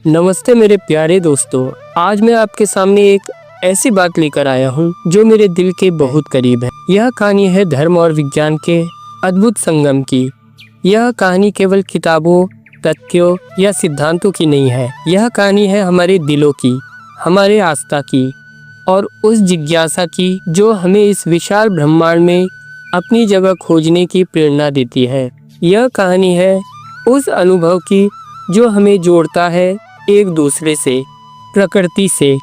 नमस्ते मेरे प्यारे दोस्तों। आज मैं आपके सामने एक ऐसी बात लेकर आया हूँ जो मेरे दिल के बहुत करीब है। यह कहानी है धर्म और विज्ञान के अद्भुत संगम की। यह कहानी केवल किताबों, तथ्यों या सिद्धांतों की नहीं है। यह कहानी है हमारे दिलों की, हमारे आस्था की और उस जिज्ञासा की जो हमें इस विशाल ब्रह्मांड में अपनी जगह खोजने की प्रेरणा देती है। यह कहानी है उस अनुभव की जो हमें जोड़ता है एक दूसरे से, प्रकृति से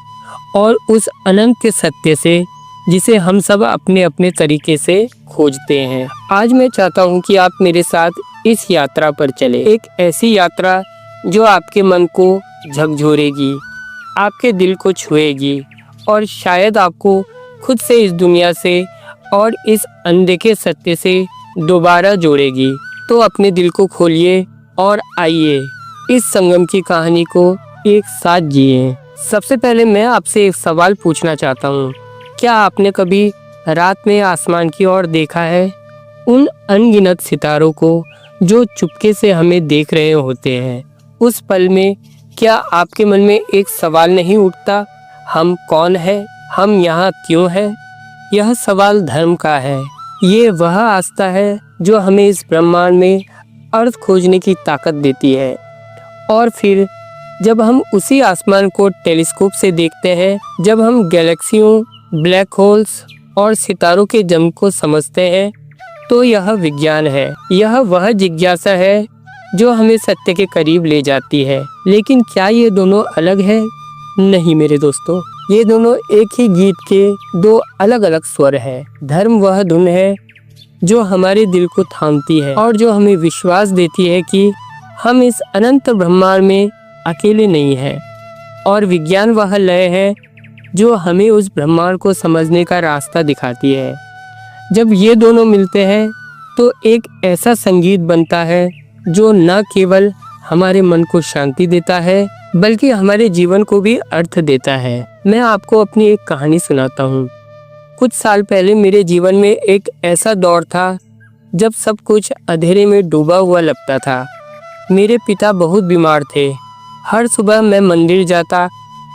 और उस अनंत सत्य से जिसे हम सब अपने अपने तरीके से खोजते हैं। आज मैं चाहता हूँ कि आप मेरे साथ इस यात्रा पर चले, एक ऐसी यात्रा जो आपके मन को झकझोरेगी, आपके दिल को छुएगी और शायद आपको खुद से, इस दुनिया से और इस अनदेखे सत्य से दोबारा जोड़ेगी। तो अपने दिल को खोलिए और आइए इस संगम की कहानी को एक साथ जिए। सबसे पहले मैं आपसे एक सवाल पूछना चाहता हूँ। क्या आपने कभी रात में आसमान की ओर देखा है? उन अनगिनत सितारों को जो चुपके से हमें देख रहे होते हैं। उस पल में क्या आपके मन में एक सवाल नहीं उठता, हम कौन है, हम यहाँ क्यों है? यह सवाल धर्म का है। ये वह आस्था है जो हमें इस ब्रह्मांड में अर्थ खोजने की ताकत देती है। और फिर जब हम उसी आसमान को टेलीस्कोप से देखते हैं, जब हम गैलेक्सियों, ब्लैक होल्स और सितारों के जम को समझते हैं, तो यह विज्ञान है। यह वह जिज्ञासा है जो हमें सत्य के करीब ले जाती है। लेकिन क्या ये दोनों अलग है? नहीं मेरे दोस्तों, ये दोनों एक ही गीत के दो अलग अलग स्वर है। धर्म वह धुन है जो हमारे दिल को थामती है और जो हमें विश्वास देती है कि हम इस अनंत ब्रह्मांड में अकेले नहीं हैं। और विज्ञान वह लय है जो हमें उस ब्रह्मांड को समझने का रास्ता दिखाती है। जब ये दोनों मिलते हैं तो एक ऐसा संगीत बनता है जो न केवल हमारे मन को शांति देता है बल्कि हमारे जीवन को भी अर्थ देता है। मैं आपको अपनी एक कहानी सुनाता हूँ। कुछ साल पहले मेरे जीवन में एक ऐसा दौर था जब सब कुछ अंधेरे में डूबा हुआ लगता था। मेरे पिता बहुत बीमार थे। हर सुबह मैं मंदिर जाता,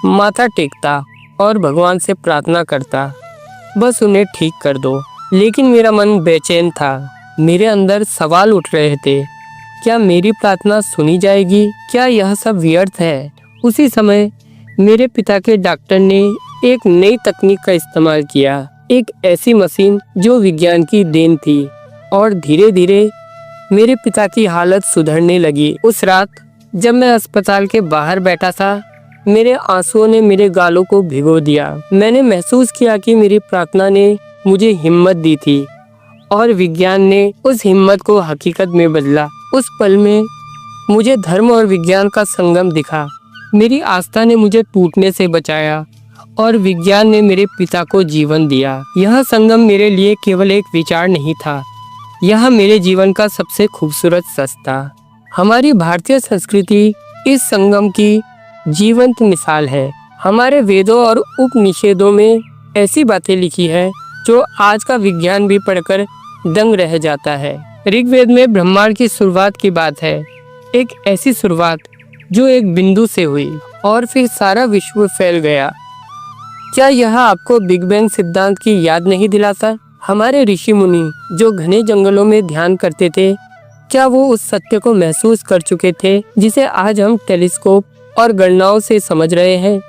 माथा टेकता और भगवान से प्रार्थना करता, बस उन्हें ठीक कर दो। लेकिन मेरा मन बेचैन था। मेरे अंदर सवाल उठ रहे थे, क्या मेरी प्रार्थना सुनी जाएगी? क्या यह सब व्यर्थ है? उसी समय मेरे पिता के डॉक्टर ने एक नई तकनीक का इस्तेमाल किया, एक ऐसी मशीन जो विज्ञान की देन थी। और धीरे धीरे मेरे पिता की हालत सुधरने लगी। उस रात जब मैं अस्पताल के बाहर बैठा था, मेरे आंसुओं ने मेरे गालों को भिगो दिया। मैंने महसूस किया कि मेरी प्रार्थना ने मुझे हिम्मत दी थी और विज्ञान ने उस हिम्मत को हकीकत में बदला। उस पल में मुझे धर्म और विज्ञान का संगम दिखा। मेरी आस्था ने मुझे टूटने से बचाया और विज्ञान ने मेरे पिता को जीवन दिया। यह संगम मेरे लिए केवल एक विचार नहीं था, यह मेरे जीवन का सबसे खूबसूरत सच था। हमारी भारतीय संस्कृति इस संगम की जीवंत मिसाल है। हमारे वेदों और उपनिषदों में ऐसी बातें लिखी है जो आज का विज्ञान भी पढ़कर दंग रह जाता है। ऋग्वेद में ब्रह्मांड की शुरुआत की बात है, एक ऐसी शुरुआत जो एक बिंदु से हुई और फिर सारा विश्व फैल गया। क्या यह आपको बिग बैंग सिद्धांत की याद नहीं दिलाता? हमारे ऋषि मुनि जो घने जंगलों में ध्यान करते थे, क्या वो उस सत्य को महसूस कर चुके थे जिसे आज हम टेलीस्कोप और गणनाओं से समझ रहे हैं?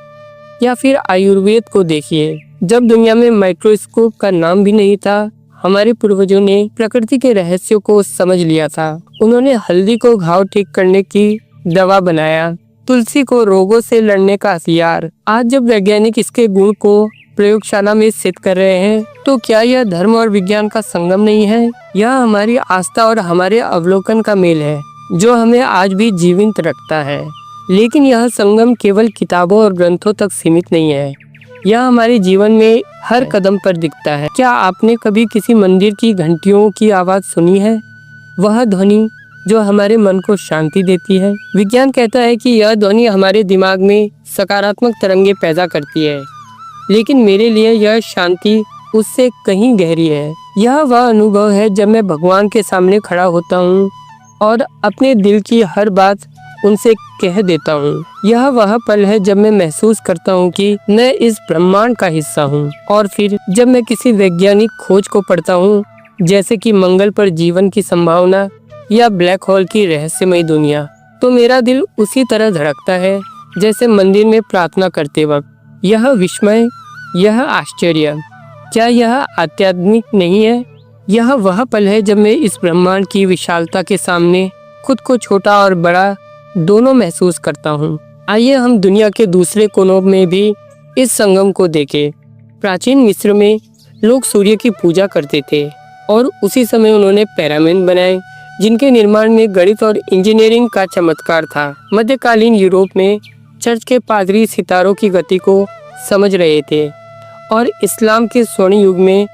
या फिर आयुर्वेद को देखिए, जब दुनिया में माइक्रोस्कोप का नाम भी नहीं था, हमारे पूर्वजों ने प्रकृति के रहस्यों को समझ लिया था। उन्होंने हल्दी को घाव ठीक करने की दवा बनाया, तुलसी को रोगों से लड़ने का हथियार। आज जब वैज्ञानिक इसके गुण को प्रयोगशाला में सिद्ध कर रहे हैं, तो क्या यह धर्म और विज्ञान का संगम नहीं है? यह हमारी आस्था और हमारे अवलोकन का मेल है जो हमें आज भी जीवित रखता है। लेकिन यह संगम केवल किताबों और ग्रंथों तक सीमित नहीं है, यह हमारे जीवन में हर कदम पर दिखता है। क्या आपने कभी किसी मंदिर की घंटियों की आवाज सुनी है? वह ध्वनि जो हमारे मन को शांति देती है। विज्ञान कहता है कि यह ध्वनि हमारे दिमाग में सकारात्मक तरंगे पैदा करती है, लेकिन मेरे लिए यह शांति उससे कहीं गहरी है। यह वह अनुभव है जब मैं भगवान के सामने खड़ा होता हूँ और अपने दिल की हर बात उनसे कह देता हूँ। यह वह पल है जब मैं महसूस करता हूँ कि मैं इस ब्रह्मांड का हिस्सा हूँ। और फिर जब मैं किसी वैज्ञानिक खोज को पढ़ता हूँ, जैसे कि मंगल पर जीवन की संभावना या ब्लैक होल की रहस्यमय दुनिया, तो मेरा दिल उसी तरह धड़कता है जैसे मंदिर में प्रार्थना करते वक्त। यह विस्मय, यह आश्चर्य, क्या यह आध्यात्मिक नहीं है? यह वह पल है जब मैं इस ब्रह्मांड की विशालता के सामने खुद को छोटा और बड़ा दोनों महसूस करता हूँ। आइए हम दुनिया के दूसरे कोनों में भी इस संगम को देखें। प्राचीन मिस्र में लोग सूर्य की पूजा करते थे और उसी समय उन्होंने पिरामिड बनाए, जिनके निर्माण में गणित और इंजीनियरिंग का चमत्कार था। मध्यकालीन यूरोप में चर्च के पादरी सितारों की गति को समझ रहे थे और इस्लाम के स्वर्ण युग में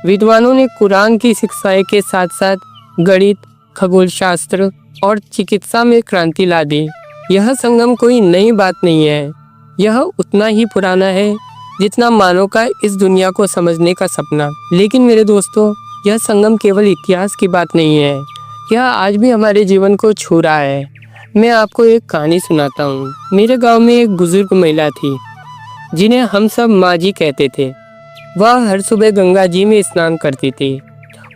विद्वानों ने कुरान की शिक्षाएं के साथ साथ गणित, खगोल शास्त्र और चिकित्सा में क्रांति ला दी। यह संगम कोई नई बात नहीं है, यह उतना ही पुराना है जितना मानव का इस दुनिया को समझने का सपना। लेकिन मेरे दोस्तों, यह संगम केवल इतिहास की बात नहीं है, यह आज भी हमारे जीवन को छू रहा है। मैं आपको एक कहानी सुनाता हूँ। मेरे गांव में एक बुजुर्ग महिला थी जिन्हें हम सब माँ जी कहते थे। वह हर सुबह गंगा जी में स्नान करती थी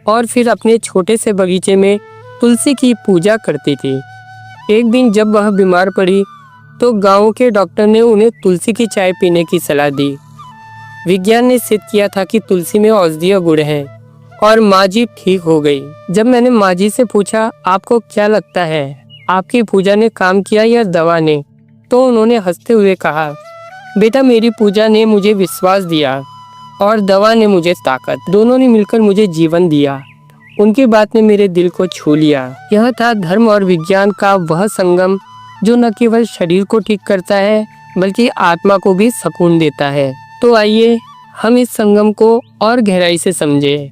और फिर अपने छोटे से बगीचे में तुलसी की पूजा करती थी। एक दिन जब वह बीमार पड़ी तो गांव के डॉक्टर ने उन्हें तुलसी की चाय पीने की सलाह दी। विज्ञान ने सिद्ध किया था कि तुलसी में औषधीय गुण हैं और माँ जी ठीक हो गई। जब मैंने माँ जी से पूछा, आपको क्या लगता है, आपकी पूजा ने काम किया या दवा ने? तो उन्होंने हंसते हुए कहा, बेटा, मेरी पूजा ने मुझे विश्वास दिया और दवा ने मुझे ताकत। दोनों ने मिलकर मुझे जीवन दिया। उनकी बात ने मेरे दिल को छू लिया। यह था धर्म और विज्ञान का वह संगम जो न केवल शरीर को ठीक करता है बल्कि आत्मा को भी सुकून देता है। तो आइए हम इस संगम को और गहराई से समझें।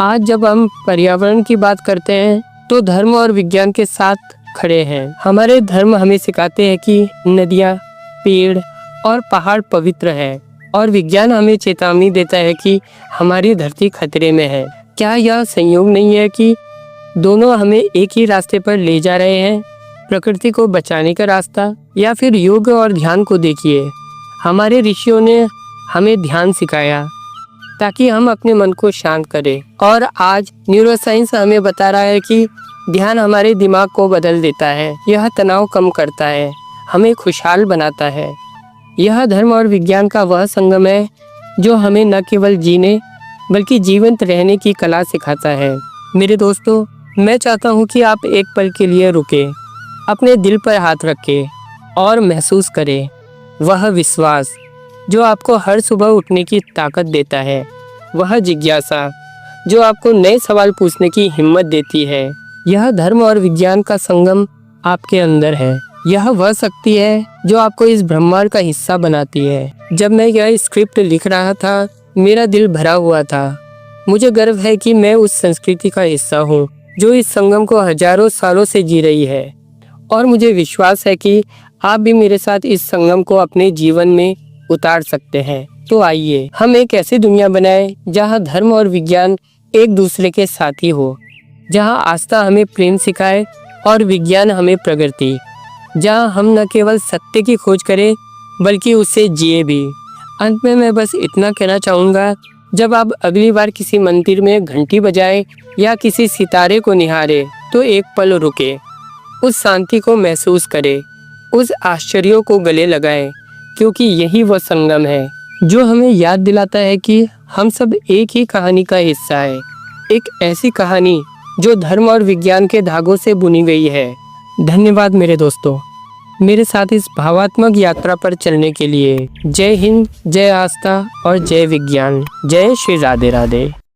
आज जब हम पर्यावरण की बात करते हैं तो धर्म और विज्ञान के साथ खड़े हैं। हमारे धर्म हमें सिखाते हैं कि नदियाँ, पेड़ और पहाड़ पवित्र है और विज्ञान हमें चेतावनी देता है कि हमारी धरती खतरे में है। क्या यह संयोग नहीं है कि दोनों हमें एक ही रास्ते पर ले जा रहे हैं, प्रकृति को बचाने का रास्ता? या फिर योग और ध्यान को देखिए, हमारे ऋषियों ने हमें ध्यान सिखाया ताकि हम अपने मन को शांत करें, और आज न्यूरोसाइंस हमें बता रहा है कि ध्यान हमारे दिमाग को बदल देता है। यह तनाव कम करता है, हमें खुशहाल बनाता है। यह धर्म और विज्ञान का वह संगम है जो हमें न केवल जीने बल्कि जीवंत रहने की कला सिखाता है। मेरे दोस्तों, मैं चाहता हूँ कि आप एक पल के लिए रुके, अपने दिल पर हाथ रखें और महसूस करें वह विश्वास जो आपको हर सुबह उठने की ताकत देता है, वह जिज्ञासा जो आपको नए सवाल पूछने की हिम्मत देती है। यह धर्म और विज्ञान का संगम आपके अंदर है। यह वह शक्ति है जो आपको इस ब्रह्मांड का हिस्सा बनाती है। जब मैं यह स्क्रिप्ट लिख रहा था, मेरा दिल भरा हुआ था। मुझे गर्व है कि मैं उस संस्कृति का हिस्सा हूँ जो इस संगम को हजारों सालों से जी रही है, और मुझे विश्वास है कि आप भी मेरे साथ इस संगम को अपने जीवन में उतार सकते हैं। तो आइए हम एक ऐसी दुनिया बनाएं जहाँ धर्म और विज्ञान एक दूसरे के साथी हो, जहाँ आस्था हमें प्रेम सिखाए और विज्ञान हमें प्रगति, जहाँ हम न केवल सत्य की खोज करें बल्कि उससे जिए भी। अंत में मैं बस इतना कहना चाहूँगा, जब आप अगली बार किसी मंदिर में घंटी बजाएं या किसी सितारे को निहारें तो एक पल रुके, उस शांति को महसूस करें, उस आश्चर्य को गले लगाएं, क्योंकि यही वो संगम है जो हमें याद दिलाता है कि हम सब एक ही कहानी का हिस्सा है। एक ऐसी कहानी जो धर्म और विज्ञान के धागों से बुनी गई है। धन्यवाद मेरे दोस्तों, मेरे साथ इस भावात्मक यात्रा पर चलने के लिए। जय हिंद, जय आस्था और जय विज्ञान। जय श्री राधे राधे।